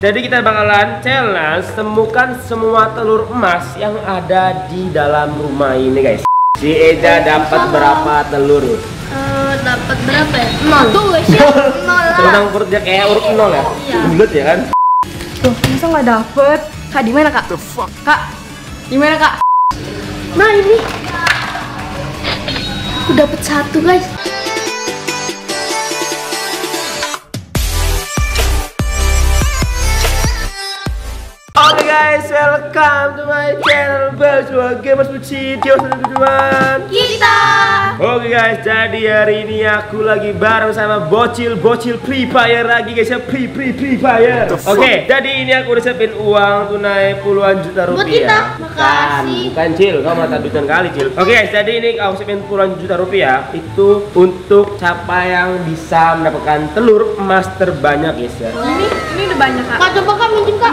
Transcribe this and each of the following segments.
Jadi kita bakalan challenge temukan semua telur emas yang ada di dalam rumah ini guys. Si Eda dapat berapa telur? Dapat berapa ya? 0. Tuh guys ya, 0 lah. Tenang perut dia kayak huruf 0 ya? Iya. Bulat ya kan? Tuh, masa nggak dapet? Kak, di mana kak? Kak, di mana kak? Nah ini, aku dapat 1 guys. Oke guys, welcome to my channel Bajwa Gamers Puci teman-teman. Kita. Oke guys, jadi hari ini aku lagi bareng sama bocil Free Fire lagi guys ya, Free Fire. Oke, jadi ini aku udah siapin uang tunai puluhan juta rupiah. Buat kita, makasih. Bukan Cil, kamu mata duitan kali Cil. Oke guys, jadi ini aku siapin puluhan juta rupiah itu untuk siapa yang bisa mendapatkan telur emas terbanyak guys ya. Ini udah banyak kak. Kak coba kak minjem kak.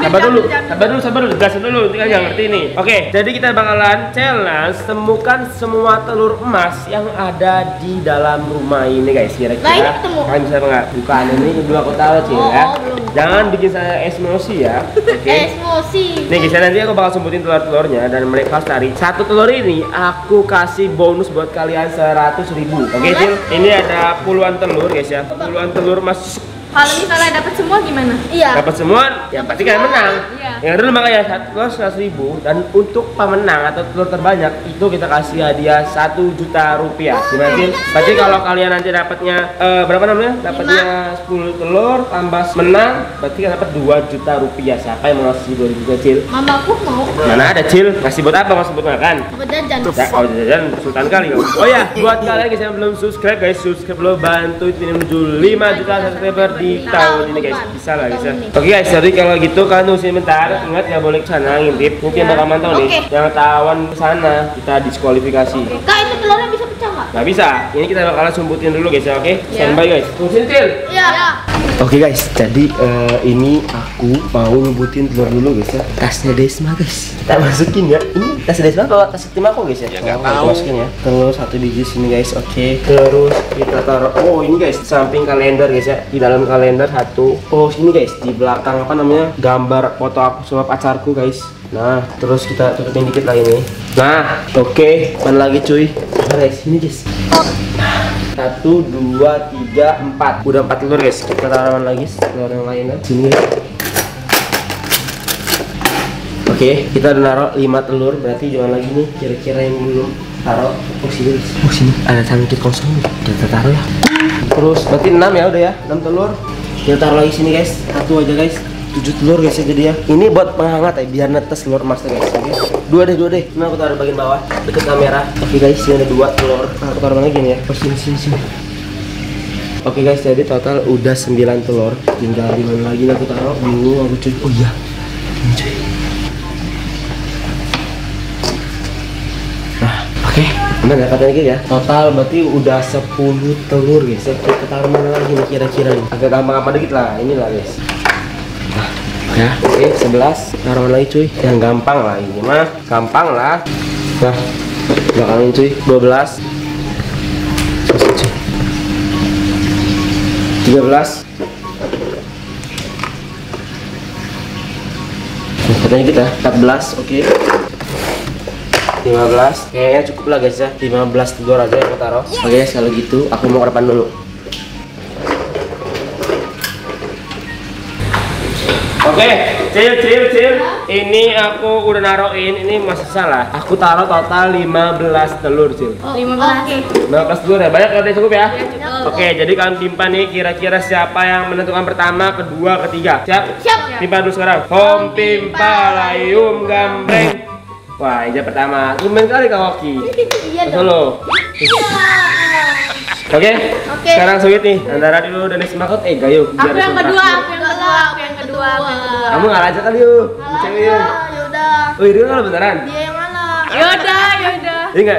Sabar dulu, jelasin dulu, tinggal nggak ngerti nih. Oke, jadi kita bakalan challenge temukan semua telur emas yang ada di dalam rumah ini guys. Kira-kira Nah, ini ketemu. kalian bisa nggak? Bukan, ini kedua aku tahu Cil ya. belum. Jangan bikin saya emosi ya. Oke. Emosi. Nih guys, nanti aku bakal sebutin telur-telurnya dan mereka harus cari. Satu telur ini aku kasih bonus buat kalian 100.000. Oke Cil, ini ada puluhan telur guys ya. Puluhan telur emas. Kalau misalnya dapet semua gimana? Iya. Dapat semua, ya pasti kalian menang. Iya. Yang dulu makanya telur 100.000 dan untuk pemenang atau telur terbanyak itu kita kasih hadiah 1 juta rupiah. Gimana sih? Berarti kalau kalian nanti dapatnya berapa namanya? Dapatnya 10 telur tambah menang, berarti kalian dapat 2 juta rupiah. Siapa yang mau ngasih 2 juta Cil? Mamaku mau. Mana ada Cil? Kasih buat apa? Kasih buat makan? Buat jajan. Ya, kalau jajan sultan kali kamu. Oh ya, buat kalian guys yang belum subscribe guys, subscribe dulu, bantu ini menuju 5 juta subscriber di tahun ini guys. Bisa lah guys ya. Oke guys, jadi kalau gitu kalian tunggu sebentar. Ingat ya boleh kesana ngintip. Mungkin yang bakal mantau nih. Yang tawan kesana kita diskualifikasi. Kak itu telurnya bisa pecah nggak? Nggak bisa. Ini kita bakalan sumbutin dulu guys ya. Oke, standby guys. Tungguin Cil. Iya. Oke guys, jadi ini aku mau nyebutin telur dulu guys ya. Tasnya Desma guys. Kita masukin ya. Ini tas Desma atau tas tim aku guys ya? Ya nggak tahu. Masukin ya. Terus 1 biji sini guys. Oke. Terus kita taruh. Oh ini guys, samping kalender guys ya. Di dalam kalender 1. Oh sini guys, di belakang apa namanya? Gambar foto aku sama pacarku guys. Nah, terus kita tutupin dikit lagi nih. Nah, oke. Mana lagi cuy? Nah, guys, ini guys. 1, 2, 3, 4. Udah 4 telur guys. Kita taruh lagi telur yang lainnya. Sini. Oke, kita udah naruh 5 telur. Berarti jangan lagi nih. Kira-kira yang belum taruh. Oh sini guys. Oh sini. Ada cangkir kosong. Kita taruh ya. Terus berarti 6 ya udah ya. 6 telur. Kita taruh lagi sini guys. 1 aja guys. 7 telur guys ya jadi ya. Ini buat penghangat ya, biar netes telur emasnya guys. Oke. 2 deh. Nah aku taruh bagian bawah deket kamera. Oke guys, ini ada 2 telur. Nah, aku taruh lagi nih ya. Oh sini. Oke guys, jadi total udah 9 telur. Tinggal di mana lagi nih aku taruh. Bingung aku cuy. Oh iya. Ini cuy. Nah, oke. Benar ya katanya gitu ya. Total berarti udah 10 telur guys. Kita taruh mana lagi nih kira-kira nih. Agak gampang dikit lah. Inilah guys. Ya, oke, 11. Taruh lagi cuy, yang gampang lah ini mah, gampang lah. Nah, belakangan cuy, 12. Selesai cuy. 13. Katanya kita 14, oke. 15. Kayaknya cukup lah guys ya. 15 telur aja yang aku taruh. Oke, guys, kalau gitu aku mau ke depan dulu. Oke, Cil. Ini aku udah naruhin, ini masih salah. Aku taruh total 15 telur, Cil. 15 telur ya, banyak udah cukup ya? Oke, jadi kalian timpa nih kira-kira siapa yang menentukan pertama, kedua, ketiga. Siap? Timpa dulu sekarang. Hom pimpa layum gambreng. Wah, ini pertama. Lumayan kali Kak Woki. Iya dong. Solo. Oke. Sekarang sulit nih antara dulu dan Ismakot. Gayo. Aku yang kedua. Kamu ngalah aja kali yuk. Cewek yuk. Yaudah. Oh, ini kalau beneran. Dia yang mana? Yaudah. Ini enggak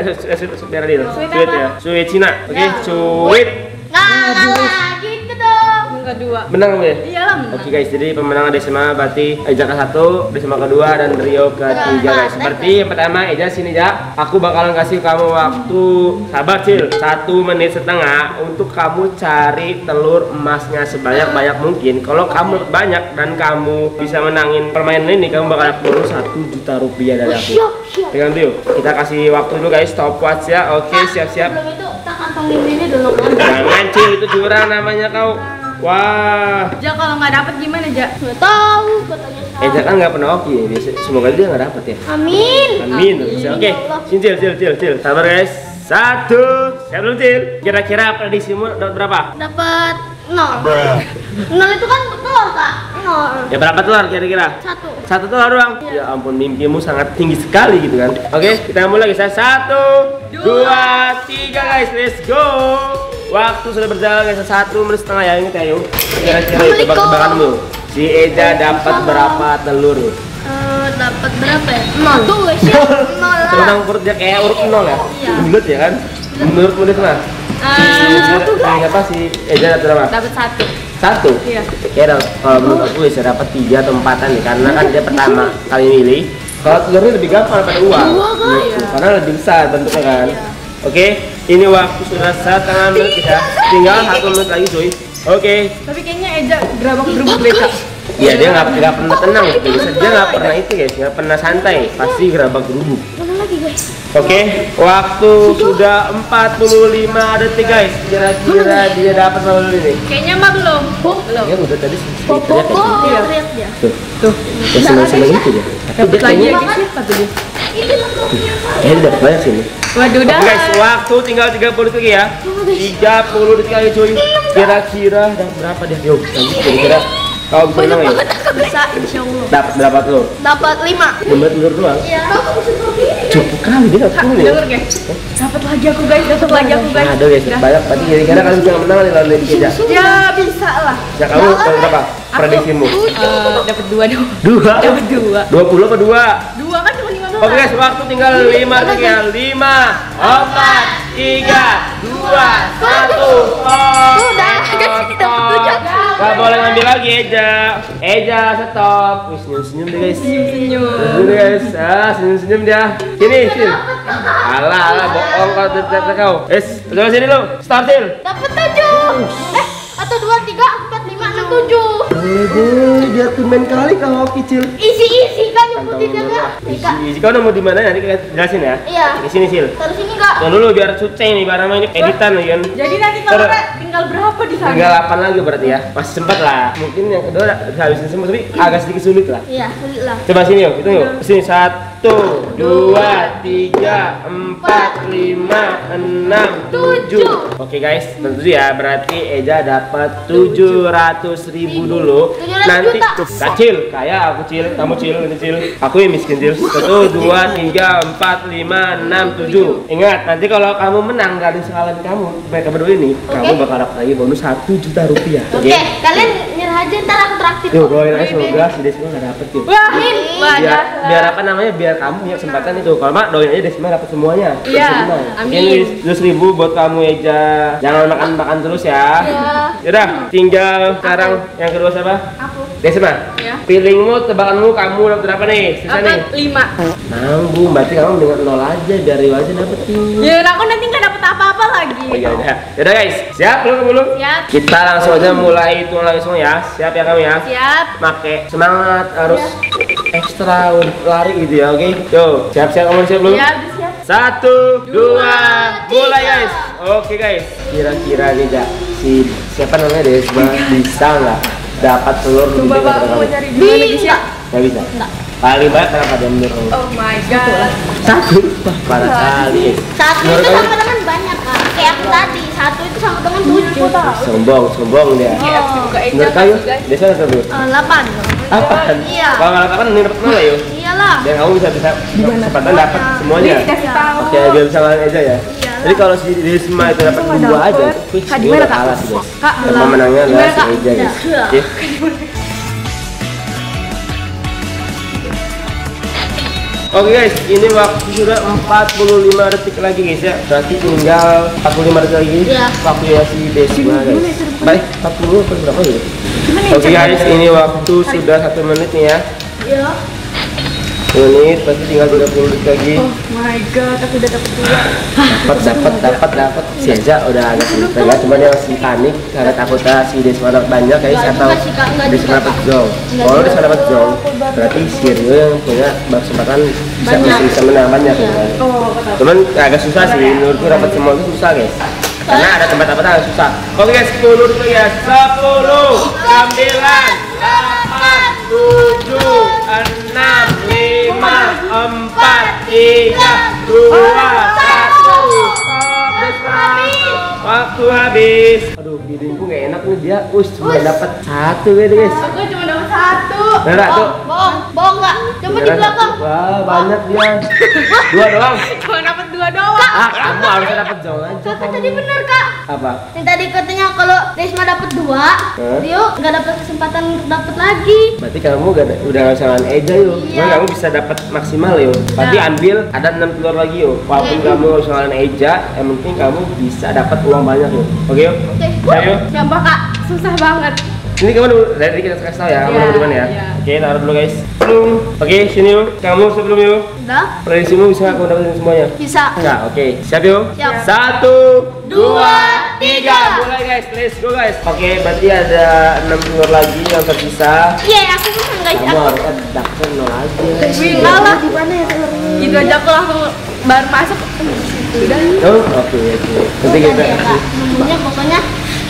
biar adil. Sweet ya. Sweet Cina. Oke, sweet. Ngalah gitu dong. Yang kedua. Menang kamu ya? Iyalah menang. Oke guys, jadi pemenang Desma berarti Eja ke-1, Desma ke-2, dan Rio ke-3 guys. Seperti yang pertama, Eja sini ya. Aku bakalan kasih kamu waktu, sabar Cil, 1,5 menit untuk kamu cari telur emasnya sebanyak-banyak mungkin. Kalau kamu banyak dan kamu bisa menangin permainan ini, kamu bakal dapat bonus 1 juta rupiah dari aku. Pegang dulu. Kita kasih waktu dulu guys, stopwatch ya. Oke, siap-siap. Sebelum itu kita kantongin ini dulu kan. Jangan Cil, itu curang namanya kau. Wah. Ja, kalau nggak dapet gimana, Ja? Nggak tahu katanya salah. Eja kan nggak pernah oke. Semoga dia nggak dapet ya. Amin. Amin. Oke, sini Cil. Sabar guys. 1, siap dulu Cil. Kira-kira prediksimu dapat berapa? Dapat 0. 0 itu kan telur kak. 0. Ya berapa telur kira-kira? 1. 1 telur doang? Ya ampun, mimpimu sangat tinggi sekali gitu kan. Oke, kita mulai guys. 1, 2, 3 guys, let's go. Waktu sudah berjalan guys, 1,5 menit ya. Ingat ya yuk. Kira-kira tebak-tebakanmu. Si Eja dapat berapa telur? Dapat berapa ya? 0. Tuh guys ya. 0 lah. Tenang perutnya kayak huruf 0 ya? Iya. Bulat ya kan? Menurut mulut mah? Siapa si Eja dapat berapa? Dapat 1. 1? Iya. Kira kalau menurut aku bisa dapat 3 atau 4-an nih, karena kan dia pertama kali milih. Kalau telurnya lebih gampang daripada uang. Gitu. Karena lebih besar bentuknya kan. Oke, ini waktu sudah 1,5 menit kita. Tinggal 1 menit lagi cuy. Oke. Tapi kayaknya Eja gerabak-gerubuk deh, Kak. Iya, dia nggak pernah tenang guys. Dia nggak pernah itu guys, nggak pernah santai. Pasti gerabak gerubuk. Mana lagi guys? Oke, waktu sudah 45 detik guys. Kira-kira dia dapat berapa dulu nih? Kayaknya mah belum. Belum. Ya udah tadi Bobo, teriak teriak dia. tuh, ya senang-senang itu ya. Dapat lagi ya guys, siapa tuh dia? Dia dapat banyak sih ini. Waduh, dah. Oke guys, waktu tinggal 30 detik ya. 30 detik lagi cuy. Kira-kira dapat berapa dia? Yuk, kira-kira kau bisa menang ya? Bisa, insya Allah. Dapat berapa telur? Dapat 5. Cuma telur doang. Iya. Cukup kali dia dapat telur ya. Dengar guys. Dapat lagi aku guys, dapat lagi aku guys. Ada guys, banyak. Berarti kira-kira kalian bisa menang nih lawan Eja. Ya bisa lah. Ya kamu dapat berapa? Prediksimu? Dapat 2 dong. 2. Dapat 2. 20 apa 2? 2 kan cuma 15. Oke guys, waktu tinggal 5 detik ya. 5, 4, 3, 2, 1. Udah, guys, kita bertujuh. Gak boleh ngambil lagi Eja stop. Wih, senyum-senyum deh guys. Senyum. Senyum deh guys. Senyum-senyum dia. Sini. Alah, bohong kau ternyata kau. Coba sini lu. Start Sil. Dapat 7. Atau 2, 3, 4, 5, 6, 7. Boleh, dia tumben kali kau kecil. Isi kan nyebutinnya kak. Isi kau nemu di mana nanti kita jelasin ya. Iya. Di sini Sil. Taruh sini kak. Tunggu dulu biar suceng nih, barang ini editan nih kan. Jadi nanti telurnya tinggal berapa di sana? Tinggal 8 lagi berarti ya. Masih sempat lah. Mungkin yang kedua bisa habisin semua tapi agak sedikit sulit lah. Iya, sulit lah. Coba sini yuk, hitung yuk. Sini 1, 2, 3, 4, 5, 6, 7. Oke guys, tentu ya berarti Eja dapat 700.000 dulu. 700 Nanti juta. kecil, kayak aku Cil, kamu Cil, ini Cil. Aku yang miskin Cil. 1, 2, 3, 4, 5, 6, 7. Ingat, nanti kalau kamu menang dari sekalian kamu, mereka berdua ini, kamu bakal dapat lagi bonus 1 juta rupiah. Oke, kalian nyerah aja ntar aku traktir. Yuk, doain aja semoga si Desma nggak dapet yuk. Wah, Biar apa namanya, biar kamu punya kesempatan itu. Kalau mak doain aja Desma dapat semuanya. Iya, amin. Ini 100.000 buat kamu Eja. Jangan makan terus ya. Iya. Yaudah, tinggal sekarang yang kedua siapa? Aku. Desma. Ya. Feelingmu, tebakanmu, kamu dapat berapa nih? Sisa nih. Dapat 5. Nanggung, berarti kamu dengan 0 aja, biar Rio aja dapetin. Ya, aku nanti nggak dapat apa-apa lagi. Oh iya udah. Yaudah guys, siap belum? Siap. Kita langsung aja mulai hitung lagi semua ya. Siap ya kamu ya? Siap. Pakai semangat, harus ekstra lari gitu ya, oke? Yo, siap-siap kamu siap belum? Siap, siap. 1, 2, mulai guys. Oke guys, kira-kira nih Jak, si siapa namanya Desma bisa nggak dapat telur lebih Coba banyak Pak, daripada mau kamu? cari gimana guys ya? Nggak bisa. Paling banyak berapa dia menurut kamu? Oh my god. 1. Wah, parah kali. 1 Menurut itu kamu? sama dengan banyak kak. Kayak aku tadi, 1 itu sama dengan 7. Sombong dia. Menurut kamu? Desma dapat berapa? 8. Apaan? Iya. Kalau nggak dapat kan ini dapat nol ya yuk. Iyalah. Dan kamu bisa kesempatan dapat semuanya. Dikasih tahu. Oke, biar bisa ngalahin aja ya. Iya. Jadi kalau si Desma itu dapat nggak 2 aja, dapet. fix Kak, dia gimana, udah Kak? kalah sih guys. Kak, Dan pemenangnya adalah gimana, si Kak? Eja guys. Iya. Oke. Oke guys, ini waktu sudah 45 detik lagi guys ya. Berarti tinggal 45 detik lagi. Iya. Waktu ya si Desma guys. Baik, 40 atau berapa gitu? Gimana ya? Oke guys, ini waktu sudah 1 menit nih ya. Iya. 1 menit, pasti tinggal 30 detik lagi. Oh my god, aku udah dapet 2. Dapat. Si Eza udah agak sulit ya, cuman dia masih panik karena takutnya si Desma dapat banyak guys, Enggak atau juga sih, Kak. Enggak Desma juga, dapat Kak. zong. Enggak Kalau juga. Desma dapat zong, berarti si Rio yang punya kesempatan bisa Banyak. bisa menang banyak Iya. kan. Oh, Cuman agak susah sih, menurutku dapat semua itu susah guys. Karena ada tempat-tempat yang susah. Oke guys, 10 dulu ya. 10, 9, 8, 7, 6, 5, 4, 3, 2, 1. Waktu habis. Aduh, hidungku gak enak nih dia. Cuma dapat 1 gitu guys. aku cuma dapet 1. Beneran tuh. Bohong nggak? Coba di Beneran. belakang. Wah, banyak dia. 2 doang. Cuma dapet 2 doang. Ah, kamu harusnya dapat jauh aja. Kakak kamu. tadi bener kak. Apa? Yang tadi katanya kalau Desma dapat 2, Rio nggak dapat kesempatan untuk dapat lagi. Berarti kamu udah nggak bisa lawan Eja yuk. Iya. Cuman kamu bisa dapat maksimal yuk. Berarti ambil ada 6 telur lagi yuk. Walaupun kamu harus lawan Eja, yang penting kamu bisa dapat uang banyak yuk. Oke yuk. Oke. Ayo. Siapa kak? Susah banget. Ini kamu dulu, dari kita kasih tahu ya, kamu Iya, dulu depan ya. iya. Oke, taruh dulu guys. Belum. Oke, sini yuk. Kamu sebelum yuk. Udah? Prediksimu bisa kamu dapetin semuanya? Bisa. Enggak, oke. Siap yuk? Siap. 1, 2, 3. Mulai guys, let's go guys. Oke, berarti ada 6 telur lagi yang tersisa. Iya, aku bisa guys. Kamu harus dapat 0 aja. Enggak lah. Di mana ya telurnya? Gitu aja aku langsung baru masuk. Udah. Oh, oke. Nanti kita Ya, Kak. Bumbunya pokoknya.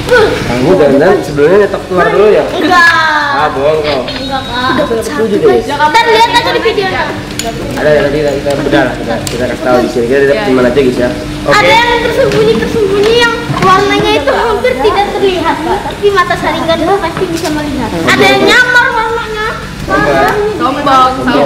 kamu dandan sebelumnya nyetok telur dulu ya? Enggak. Ah, bohong kau. Enggak kak. Dapat 7 guys. Ntar lihat aja di videonya. Ada nanti kita bedah lah, kita kasih tahu di sini. Kita dapat di mana aja guys ya. Oke. Ada yang tersembunyi yang warnanya itu hampir tidak terlihat kak. Tapi mata saringan itu pasti bisa melihat. Ada yang nyamar warnanya. Sombong. Ya.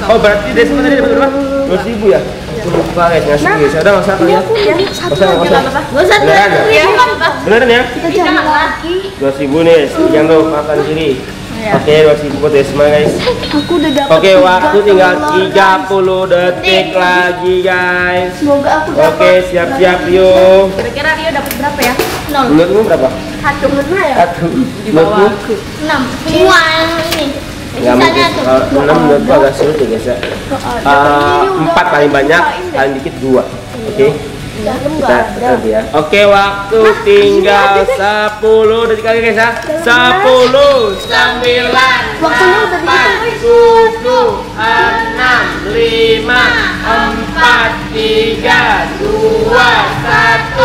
Oh, berarti Desma tadi dapat berapa? 2.000 ya? Aku lupa guys, ngasih guys. Udah nggak usah kali ya? Nggak usah. Gak usah Beneran? terlihat. Beneran ya? Kita jangan lagi. 2.000 nih, jangan lupa makan sini. Oke, 2.000 buat Desma guys. Aku udah dapat. Oke, waktu tinggal 30 detik lagi guys. Semoga aku dapat. Oke, siap-siap yuk. Kira-kira Rio dapat berapa ya? 0. Menurutmu berapa? 1 menit ya. 1. Di bawah Menurutmu? aku. 6. Semua yang ini. Nggak Sisanya mungkin. tuh. Kalau 6 menurutku agak sulit ya guys ya. 4 paling banyak, paling dikit 2. Oke. Dalam Kita nggak ada. lihat ya. Oke, waktu tinggal 10 detik lagi guys ya. 10, 9, Waktunya udah 7, 6, 5, 4, 3, 2, 1.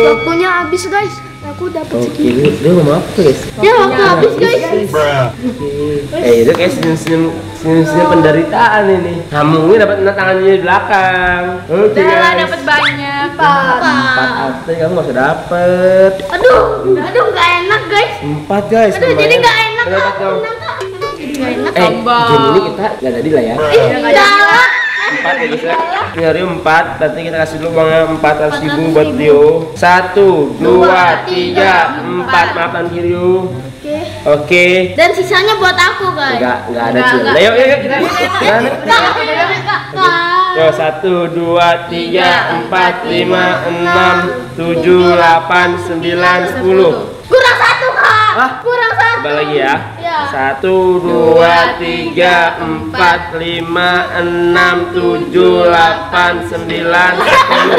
Waktunya habis guys. Aku dapat Oke, segini. dia ngomong apa guys? Ya waktu habis guys. Itu kayak senyum penderitaan ini. Kamu ini dapat tangannya di belakang. Oke Udah lah guys. dapat banyak. 4 arti kamu nggak usah dapet. Aduh, nggak enak guys. 4 guys. Aduh, jadi nggak enak Dapat kak. dong. Menang, Kak. Jadi nggak enak. Sombong. Game ini kita nggak jadi lah ya. Enggak lah. 4 ya guys ya. Ini Rio 4, berarti kita kasih dulu uangnya 400.000 buat Rio. 1, 2, 3, 4. Maafkan Rio. Oke. Oke. Dan sisanya buat aku guys. Enggak ada Enggak, Cil. enggak. Ayo kita. Mana? Kak. Yo, 1, 2, 3, 4, 5, 6, 7, 8, 9, 10. Kurang 1 kak. Hah? Kurang 1. Coba lagi ya. Ya. 1, 2, 3, 4, 5, 6, 7, 8, 9, 10.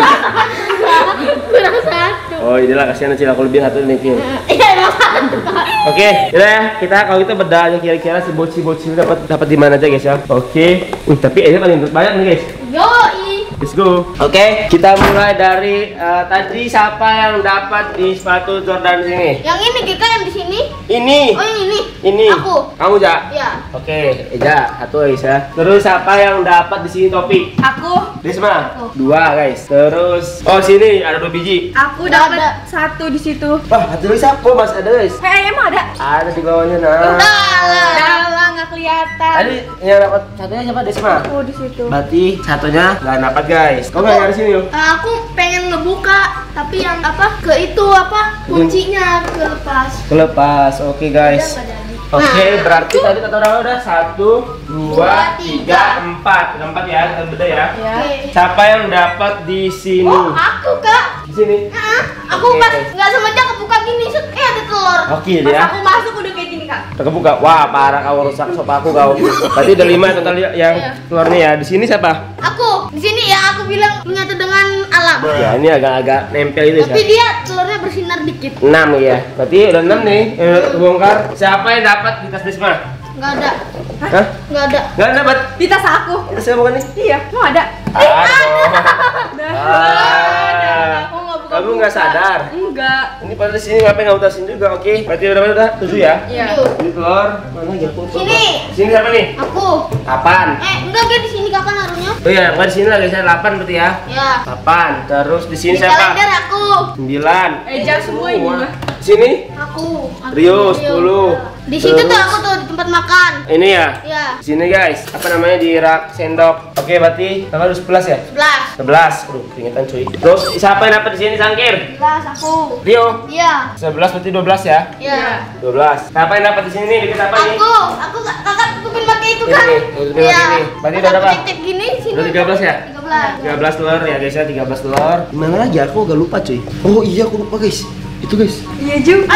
Kurang 1. Oh, inilah kasihan Cil, aku lebih 1 nih Cil. Iya emang 1 kak. Oke, ya kita kalau kita bedah aja kira-kira si bocil dapat di mana aja guys ya. Oke. Tapi ini paling banyak nih guys. Yoi. Let's go. Oke, kita mulai dari tadi siapa yang dapat di sepatu Jordan sini? Yang ini Kika yang di sini. Ini. Oh yang ini. Ini. Aku. Kamu Ja? Iya. Oke, Eja satu guys ya. Terus siapa yang dapat di sini topi? Aku. Desma. Aku. 2 guys. Terus sini ada 2 biji. Aku Nggak dapat 1 di situ. Wah, satu lagi siapa? Mas ada guys. Emang ada? Ada di bawahnya nah. Udah lah. Udah nggak kelihatan. Tadi yang dapat satunya siapa? Desma. Aku di situ. Berarti satunya nggak dapat guys. Kau nggak dari sini yuk? Aku pengen ngebuka, tapi yang apa? Ke itu apa? Kuncinya kelepas. Kelepas. Oke guys. Udah nggak jadi. Oke, berarti tadi kata orang udah 1, 2, 3, 4. Ada 4 ya, kita beda ya. Ya. Siapa yang dapat di sini? Oh, aku Kak. Di sini. Aku Oke. pas nggak sengaja kebuka gini, ada telur. Oke Pas ya. aku masuk udah kayak gini, Kak. Kita buka. Wah, parah kau rusak sop aku kau. Berarti ada 5 total yang Iya. telurnya ya. Di sini siapa? Aku di sini ya aku bilang menyatu dengan alam. Ya, ini agak-agak nempel itu Tapi ya. dia telurnya bersinar dikit. 6 ya. Berarti udah 6 nih yang udah kebongkar. Siapa yang dapat di tas Desma? Nggak ada. Hah? Nggak ada. Nggak dapat. Di tas aku. Kita siapa bukan nih? Iya, mau ada. Ah. Aku nggak buka. Kamu nggak sadar? Enggak. Ini pada di sini ngapain nggak utasin juga? Oke. Berarti udah 7 ya? Iya. Ini telur. Mana ya? Aku. Sini. Sini siapa nih? Aku. Kapan? Enggak di sini kapan harusnya? Oh iya, nggak di sini lagi saya 8 berarti ya. Ya. Kapan? Terus di sini Di siapa? kalender aku. 9. Jangan semua ini mah. Sini? Aku. Rio 10. Di situ tuh Terus? aku tuh di tempat makan. Ini ya? Ya. Di sini guys. Apa namanya di rak sendok. Oke, berarti apa harus 11 ya? 11. 11. Aduh, keringetan cuy. Terus siapa yang dapat di sini Sangkir? 11 aku. Rio. Iya. 11 berarti 12 ya? Iya. 12. Siapa yang dapat di sini nih? Dikit apa nih? Aku kakak tutupin pakai itu Ini kan. nih, tutupin pakai ini. Berarti udah berapa? Tip gini sini. Udah 13 ya? 13. 13 telur ya guys ya, 13 telur. Gimana lagi? Aku agak lupa cuy. Oh iya, aku lupa guys. Itu guys. Iya juga.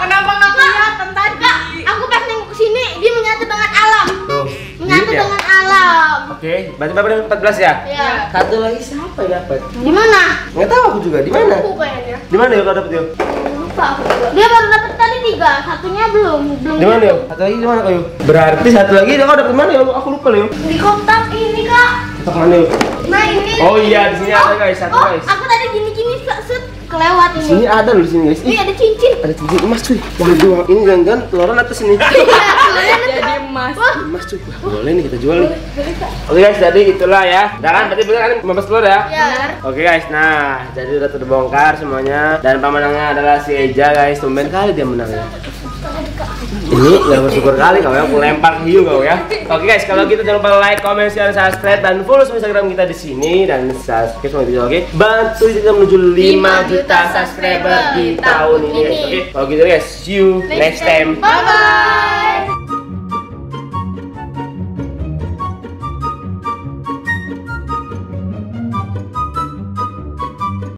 Kenapa nggak kelihatan tadi? Aku pas nengok ke sini dia menyatu dengan alam. Tuh. Menyatu Ini ya? dengan alam. Oke, berarti berapa nih? 14 ya? Ya. Satu lagi siapa yang dapat? Di mana? Nggak tahu aku juga. Di mana? Aku kayaknya. Di mana ya kau dapat yuk? Lupa aku juga. Dia baru dapat tadi 3, satunya belum Di mana yuk? Satu lagi di mana kau yuk? Berarti satu lagi kau dapat di mana yuk? Aku lupa yuk. Di kotak ini kak. Kotak mana yuk? Nah ini. Oh iya, di sini ada guys, satu Oh, guys. aku tadi gini-gini set kelewat Di sini ini. ada loh di sini guys. Ini Ih, ada cincin. ada cincin emas cuy. Waduh, ini jangan-jangan teloran atas ini. Jadi emas. Emas cuy. Wah, boleh nih kita jual nih. Oke guys, jadi itulah ya. Udah kan? Berarti bener kan 15 telur ya? Ya. Oke guys, nah jadi udah terbongkar semuanya dan pemenangnya adalah si Eja guys. Tumben kali dia menangnya. Ini nggak bersyukur kali kau ya, aku lempar hiu kau ya. Oke guys, kalau gitu jangan lupa like, comment, share, subscribe dan follow Instagram kita di sini dan subscribe semua video. Oke, bantu kita menuju 5 juta subscriber di tahun ini. Oke, kalau gitu guys, see you next time. Bye bye.